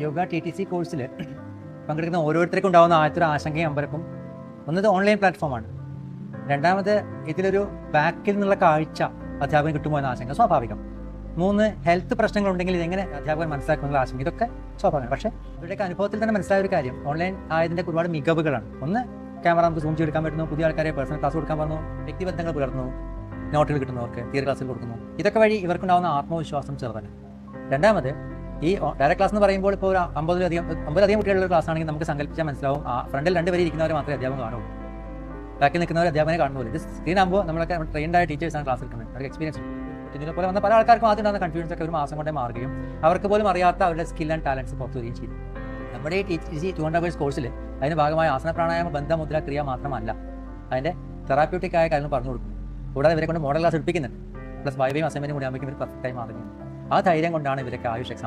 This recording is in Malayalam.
യോഗ TTC കോഴ്സിൽ പങ്കെടുക്കുന്ന ഓരോരുത്തർക്കും ഉണ്ടാകുന്ന ആദ്യത്തെ ആശങ്കയും അമ്പരപ്പും ഒന്നത് ഓൺലൈൻ പ്ലാറ്റ്ഫോമാണ്. രണ്ടാമത് ഇതിലൊരു ബാക്കിൽ നിന്നുള്ള കാഴ്ച അധ്യാപകൻ കിട്ടുമോ എന്ന ആശങ്ക സ്വാഭാവികം. 3, ഹെൽത്ത് പ്രശ്നങ്ങളുണ്ടെങ്കിൽ ഇതെങ്ങനെ അധ്യാപകൻ മനസ്സിലാക്കുന്നുള്ള ആശങ്ക, ഇതൊക്കെ സ്വാഭാവികം. പക്ഷേ ഇവരുടെയൊക്കെ അനുഭവത്തിൽ തന്നെ മനസ്സിലായ ഒരു കാര്യം, ഓൺലൈൻ ആയതിൻ്റെ ഒരുപാട് മികവുകളാണ്. ഒന്ന്, ക്യാമറ നമുക്ക് സൂം ചെയ്തെടുക്കാൻ പറ്റുന്നു, പുതിയ ആൾക്കാരെ പേഴ്സണൽ ക്ലാസ് കൊടുക്കാൻ പറഞ്ഞു, വ്യക്തിബന്ധങ്ങൾ പുലർത്തുന്നു, നോട്ടുകൾ കിട്ടുന്നവർക്ക് തിയറി ക്ലാസ്സിൽ കൊടുക്കുന്നു. ഇതൊക്കെ വഴി ഇവർക്കുണ്ടാകുന്ന ആത്മവിശ്വാസം ചെറുതല്ല. രണ്ടാമത്, ഈ ഡയറക്ട് ക്ലാസ് എന്ന് പറയുമ്പോൾ ഇപ്പോൾ ഒരു 50 കുട്ടികളുടെ ക്ലാസ് ആണെങ്കിൽ നമുക്ക് സങ്കല്പിച്ചാൽ മനസ്സിലാവും, ആ ഫ്രണ്ടിൽ 2 പേര് ഇരിക്കുന്നവരെ മാത്രമേ അധ്യാപനം കാണുള്ളൂ, ബാക്കി നിൽക്കുന്നവർ അധ്യാപനം കാണുന്നില്ല. ഇത് സ്ക്രീൻ ആകുമ്പോൾ നമ്മളൊക്കെ ട്രെയിൻഡായ ടീച്ചേഴ്സാണ് ക്ലാസ് എടുക്കുന്നത്, അവർക്ക് എക്സ്പീരിയൻസ്. ഇതിനെ പോലെ വന്ന പല ആൾക്കാർക്കും ആദ്യം ഉണ്ടാകുന്ന കൺഫ്യൂഷൻസ് ഒക്കെ ഒരു മാസം കൊണ്ടേ മാറുകയും അവർക്ക് പോലും അറിയാത്ത അവരുടെ സ്കിൽ ആൻഡ് ടാലൻസ് പുറത്തു വരികയും ചെയ്തു. നമ്മുടെ ഈ TTC 200 hours കോഴ്സിൽ അതിന് ഭാഗമായ ആസന പ്രാണായാമ ബന്ധ മുദ്ര ക്രിയ മാത്രമല്ല, അതിൻ്റെ തെറാപ്യൂട്ടിക് ആയ കാര്യങ്ങൾ പറഞ്ഞു കൊടുക്കും. കൂടാതെ ഇവരെ കൊണ്ട് മോഡൽ ക്ലാസ് എടുപ്പിക്കുന്നുണ്ട്. പ്ലസ് വൈവയും അസൈൻമെൻറ്റും കൂടി ആകുമ്പോൾ ഇവർ പെർഫെക്റ്റായി മാറുകയും ആ ധൈര്യം കൊണ്ടാണ് ഇവരൊക്കെ ആയുഷ്